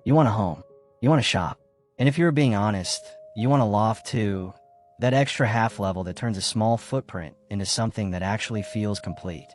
You want a home. You want a shop. And if you're being honest, you want a loft too. That extra half level that turns a small footprint into something that actually feels complete.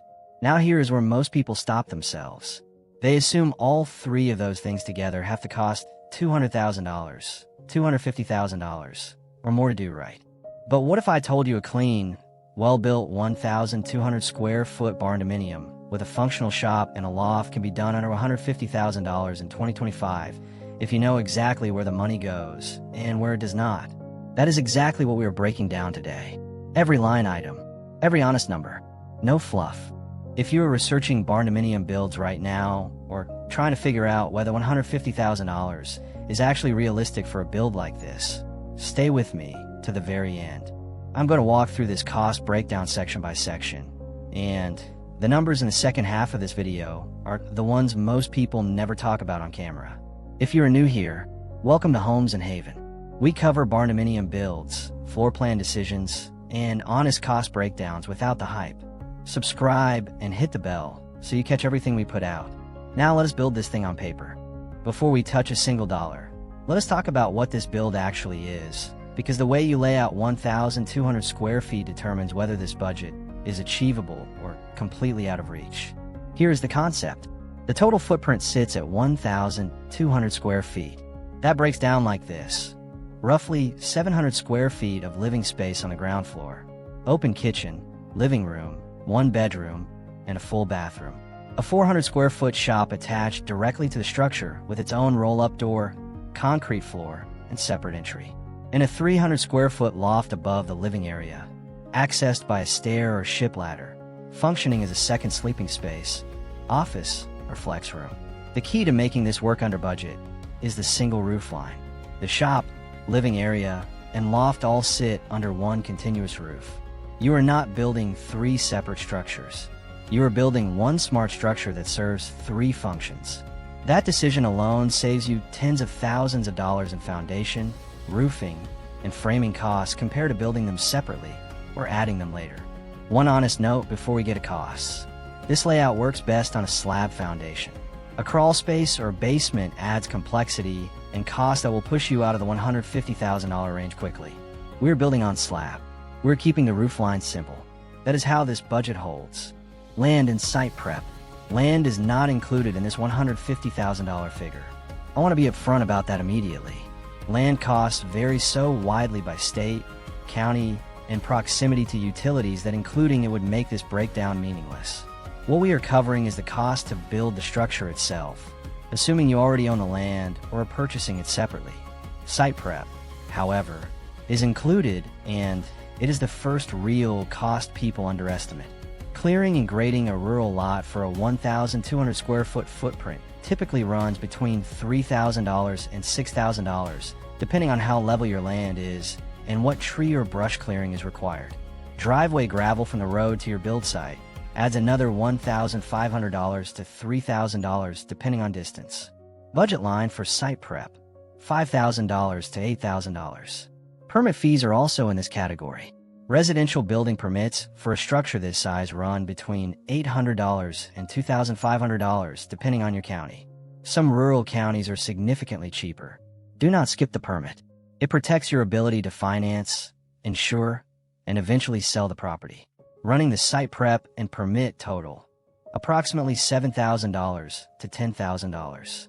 Now here is where most people stop themselves. They assume all three of those things together have to cost $200,000, $250,000, or more to do right. But what if I told you a clean, well-built 1,200 square foot barndominium with a functional shop and a loft can be done under $150,000 in 2025 if you know exactly where the money goes and where it does not? That is exactly what we are breaking down today. Every line item, every honest number, no fluff. If you are researching barndominium builds right now, or trying to figure out whether $150,000 is actually realistic for a build like this, stay with me to the very end. I'm going to walk through this cost breakdown section by section, and the numbers in the second half of this video are the ones most people never talk about on camera. If you are new here, welcome to Homes and Haven. We cover barndominium builds, floor plan decisions, and honest cost breakdowns without the hype. Subscribe and hit the bell so you catch everything we put out. Now let us build this thing on paper. Before we touch a single dollar, let us talk about what this build actually is, because the way you lay out 1,200 square feet determines whether this budget is achievable or completely out of reach. Here is the concept. The total footprint sits at 1,200 square feet. That breaks down like this. Roughly 700 square feet of living space on the ground floor, open kitchen, living room, one bedroom, and a full bathroom. A 400 square foot shop attached directly to the structure with its own roll-up door, concrete floor, and separate entry. And a 300 square foot loft above the living area, accessed by a stair or ship ladder, functioning as a second sleeping space, office, or flex room. The key to making this work under budget is the single roof line. The shop, living area, and loft all sit under one continuous roof. You are not building three separate structures. You are building one smart structure that serves three functions. That decision alone saves you tens of thousands of dollars in foundation, roofing, and framing costs compared to building them separately or adding them later. One honest note before we get to costs. This layout works best on a slab foundation. A crawl space or basement adds complexity and cost that will push you out of the $150,000 range quickly. We're building on slab. We're keeping the roof line simple. That is how this budget holds. Land and site prep. Land is not included in this $150,000 figure. I want to be upfront about that immediately. Land costs vary so widely by state, county, and proximity to utilities that including it would make this breakdown meaningless. What we are covering is the cost to build the structure itself, assuming you already own the land or are purchasing it separately. Site prep, however, is included, and it is the first real cost people underestimate. Clearing and grading a rural lot for a 1,200 square foot footprint typically runs between $3,000 and $6,000, depending on how level your land is and what tree or brush clearing is required. Driveway gravel from the road to your build site adds another $1,500 to $3,000 depending on distance. Budget line for site prep, $5,000 to $8,000. Permit fees are also in this category. Residential building permits for a structure this size run between $800 and $2,500 depending on your county. Some rural counties are significantly cheaper. Do not skip the permit. It protects your ability to finance, insure, and eventually sell the property. Running the site prep and permit total, approximately $7,000 to $10,000.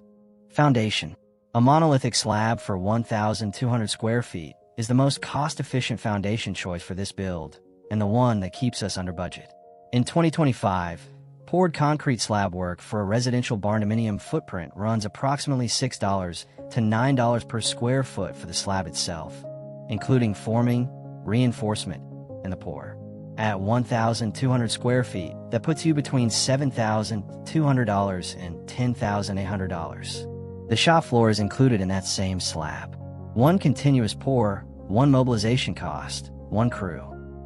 Foundation. A monolithic slab for 1,200 square feet is the most cost-efficient foundation choice for this build, and the one that keeps us under budget. In 2025, poured concrete slab work for a residential barndominium footprint runs approximately $6 to $9 per square foot for the slab itself, including forming, reinforcement, and the pour. At 1,200 square feet, that puts you between $7,200 and $10,800. The shop floor is included in that same slab. One continuous pour, one mobilization cost, one crew.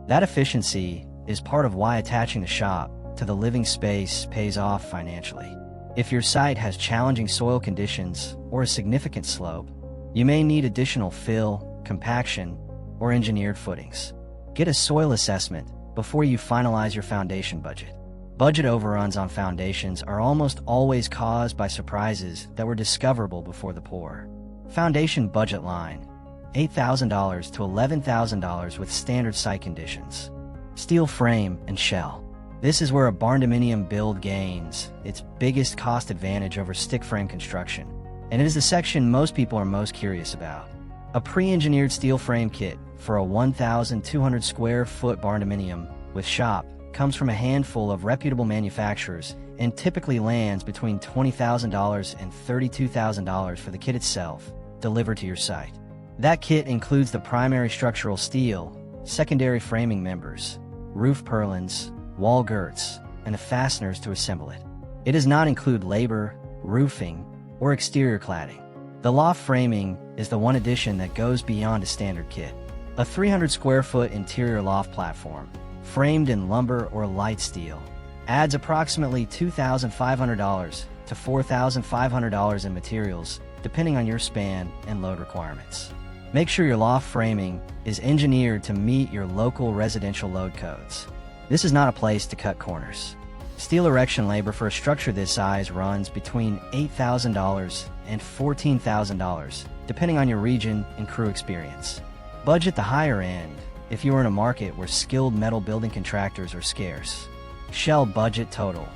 That efficiency is part of why attaching the shop to the living space pays off financially. If your site has challenging soil conditions or a significant slope, you may need additional fill, compaction, or engineered footings. Get a soil assessment before you finalize your foundation budget. Budget overruns on foundations are almost always caused by surprises that were discoverable before the pour. Foundation budget line: $8,000 to $11,000 with standard site conditions. Steel frame and shell. This is where a Barndominium build gains its biggest cost advantage over stick frame construction, and it is the section most people are most curious about. A pre-engineered steel frame kit for a 1,200 square foot Barndominium with shop comes from a handful of reputable manufacturers and typically lands between $20,000 and $32,000 for the kit itself, delivered to your site. That kit includes the primary structural steel, secondary framing members, roof purlins, wall girts, and the fasteners to assemble it. It does not include labor, roofing, or exterior cladding. The loft framing is the one addition that goes beyond a standard kit. A 300 square foot interior loft platform, framed in lumber or light steel, adds approximately $2,500 to $4,500 in materials, depending on your span and load requirements. Make sure your loft framing is engineered to meet your local residential load codes. This is not a place to cut corners. Steel erection labor for a structure this size runs between $8,000 and $14,000, depending on your region and crew experience. Budget the higher end if you are in a market where skilled metal building contractors are scarce. Shell budget total: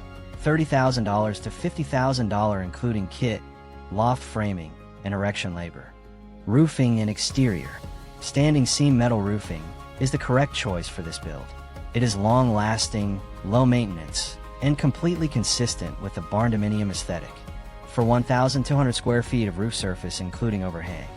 $30,000 to $50,000 including kit, loft framing, and erection labor. Roofing and exterior. Standing seam metal roofing is the correct choice for this build. It is long-lasting, low-maintenance, and completely consistent with the Barndominium aesthetic. For 1,200 square feet of roof surface including overhang,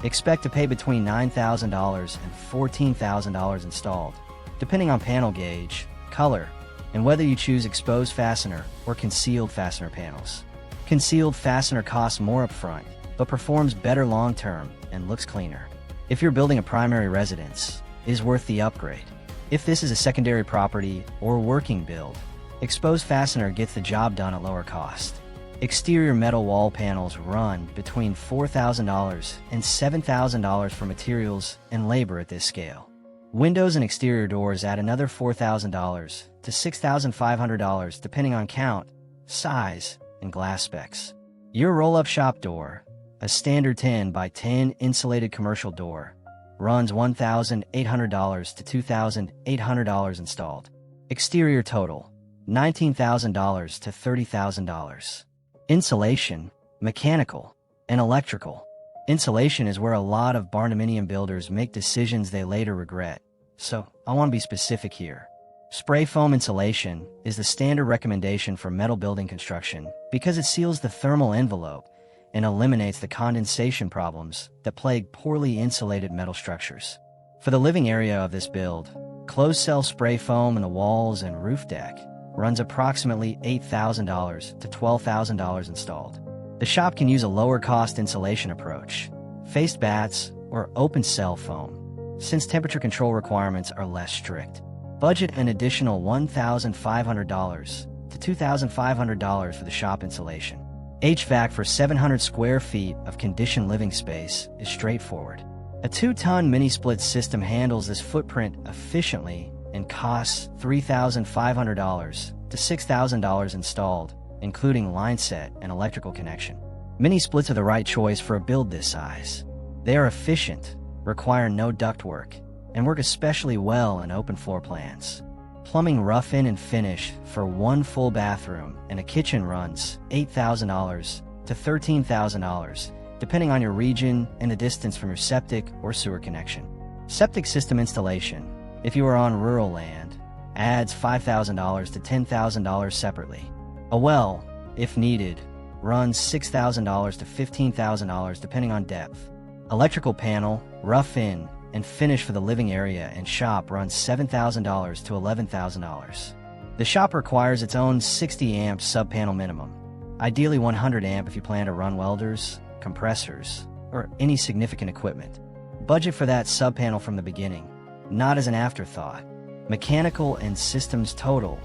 expect to pay between $9,000 and $14,000 installed, depending on panel gauge, color, and whether you choose exposed fastener or concealed fastener panels. Concealed fastener costs more upfront, but performs better long-term and looks cleaner. If you're building a primary residence, it is worth the upgrade. If this is a secondary property or working build, exposed fastener gets the job done at lower cost. Exterior metal wall panels run between $4,000 and $7,000 for materials and labor at this scale. Windows and exterior doors add another $4,000 to $6,500 depending on count, size, and glass specs. Your roll-up shop door, a standard 10 by 10 insulated commercial door, runs $1,800 to $2,800 installed. Exterior total: $19,000 to $30,000. Insulation, mechanical, and electrical. Insulation is where a lot of Barndominium builders make decisions they later regret, so I want to be specific here. Spray foam insulation is the standard recommendation for metal building construction because it seals the thermal envelope and eliminates the condensation problems that plague poorly insulated metal structures. For the living area of this build, closed-cell spray foam in the walls and roof deck runs approximately $8,000 to $12,000 installed. The shop can use a lower-cost insulation approach, faced bats, or open-cell foam, since temperature control requirements are less strict. Budget an additional $1,500 to $2,500 for the shop insulation. HVAC for 700 square feet of conditioned living space is straightforward. A 2-ton mini-split system handles this footprint efficiently and costs $3,500 to $6,000 installed, including line set and electrical connection. Mini splits are the right choice for a build this size. They are efficient, require no ductwork, and work especially well in open floor plans. Plumbing rough-in and finish for one full bathroom and a kitchen runs $8,000 to $13,000, depending on your region and the distance from your septic or sewer connection. Septic system installation, if you are on rural land, adds $5,000 to $10,000 separately. A well, if needed, runs $6,000 to $15,000 depending on depth. Electrical panel, rough-in, and finish for the living area and shop runs $7,000 to $11,000. The shop requires its own 60 amp sub-panel minimum, ideally 100 amp if you plan to run welders, compressors, or any significant equipment. Budget for that sub-panel from the beginning, not as an afterthought. Mechanical and systems total,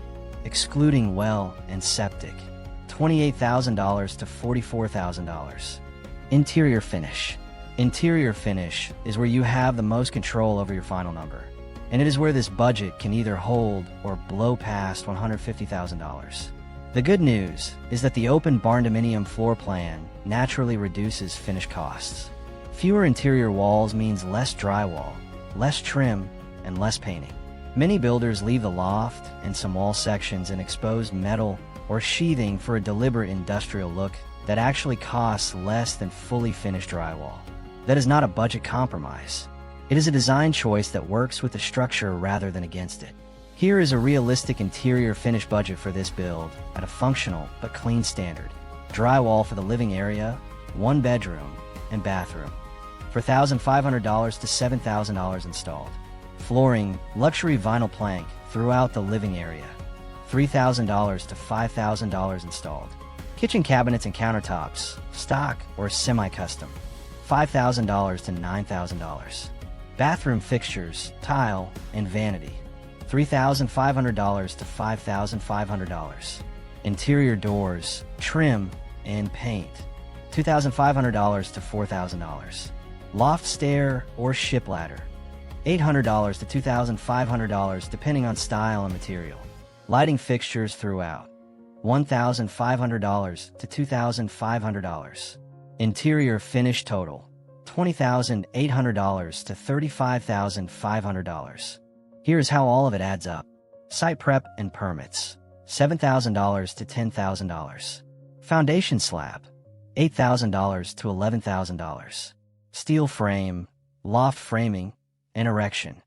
excluding well and septic, $28,000 to $44,000. Interior finish. Interior finish is where you have the most control over your final number. and it is where this budget can either hold or blow past $150,000. The good news is that the open Barndominium floor plan naturally reduces finish costs. Fewer interior walls means less drywall, less trim, and less painting. Many builders leave the loft and some wall sections in exposed metal or sheathing for a deliberate industrial look that actually costs less than fully finished drywall. That is not a budget compromise. It is a design choice that works with the structure rather than against it. Here is a realistic interior finish budget for this build at a functional but clean standard. Drywall for the living area, 1 bedroom, and bathroom for $1,500 to $7,000 installed. Flooring, luxury vinyl plank throughout the living area, $3,000 to $5,000 installed. Kitchen cabinets and countertops, stock or semi-custom, $5,000 to $9,000. Bathroom fixtures, tile, and vanity, $3,500 to $5,500. Interior doors, trim, and paint, $2,500 to $4,000. Loft stair or ship ladder, $800 to $2,500 depending on style and material. Lighting fixtures throughout, $1,500 to $2,500. Interior finish total, $20,800 to $35,500. Here's how all of it adds up. Site prep and permits, $7,000 to $10,000. Foundation slab, $8,000 to $11,000. Steel frame, loft framing, and erection,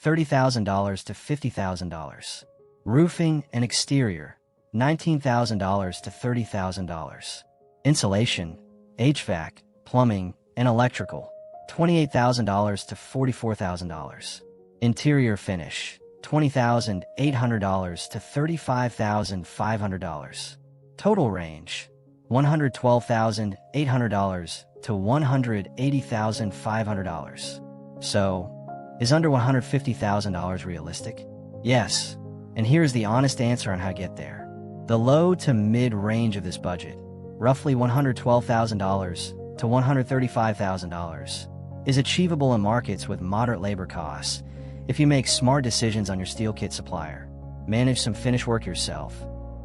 $30,000 to $50,000. Roofing and exterior, $19,000 to $30,000. Insulation, HVAC, plumbing, and electrical, $28,000 to $44,000. Interior finish, $20,800 to $35,500. Total range, $112,800 to $180,500. So, is under $150,000 realistic? Yes, and here's the honest answer on how to get there. The low to mid range of this budget, roughly $112,000 to $135,000, is achievable in markets with moderate labor costs if you make smart decisions on your steel kit supplier, manage some finish work yourself,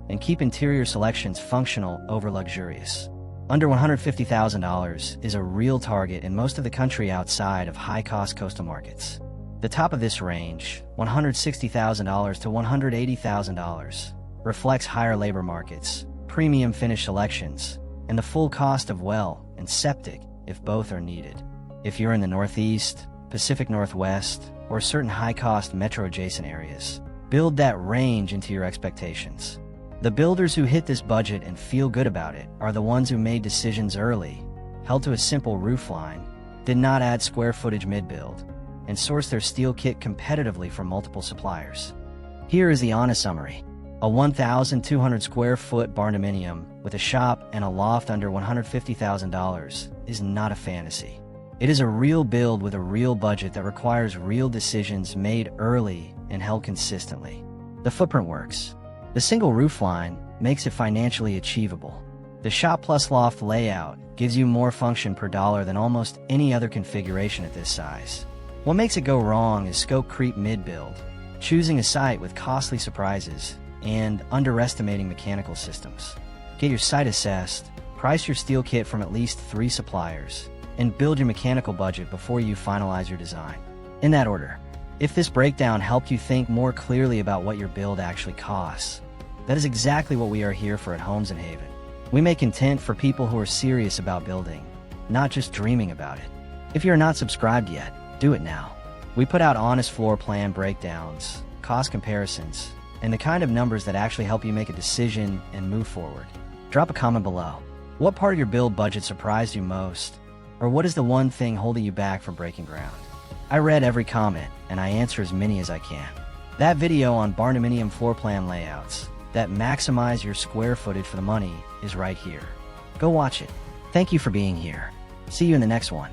and keep interior selections functional over luxurious. Under $150,000 is a real target in most of the country outside of high-cost coastal markets. The top of this range, $160,000 to $180,000, reflects higher labor markets, premium finish selections, and the full cost of well and septic if both are needed. If you're in the Northeast, Pacific Northwest, or certain high-cost metro-adjacent areas, build that range into your expectations. The builders who hit this budget and feel good about it are the ones who made decisions early, held to a simple roofline, did not add square footage mid-build, and sourced their steel kit competitively from multiple suppliers. Here is the honest summary. A 1,200 square foot Barndominium with a shop and a loft under $150,000 is not a fantasy. It is a real build with a real budget that requires real decisions made early and held consistently. The footprint works. The single roofline makes it financially achievable. The shop plus loft layout gives you more function per dollar than almost any other configuration at this size. What makes it go wrong is scope creep mid-build, choosing a site with costly surprises, and underestimating mechanical systems. Get your site assessed, price your steel kit from at least 3 suppliers, and build your mechanical budget before you finalize your design. In that order. If this breakdown helped you think more clearly about what your build actually costs, that is exactly what we are here for at Homes in Haven. We make intent for people who are serious about building, not just dreaming about it. If you're not subscribed yet, do it now. We put out honest floor plan breakdowns, cost comparisons, and the kind of numbers that actually help you make a decision and move forward. Drop a comment below. What part of your build budget surprised you most? Or what is the one thing holding you back from breaking ground? I read every comment, and I answer as many as I can. That video on Barndominium floor plan layouts that maximize your square footage for the money is right here. Go watch it. Thank you for being here. See you in the next one.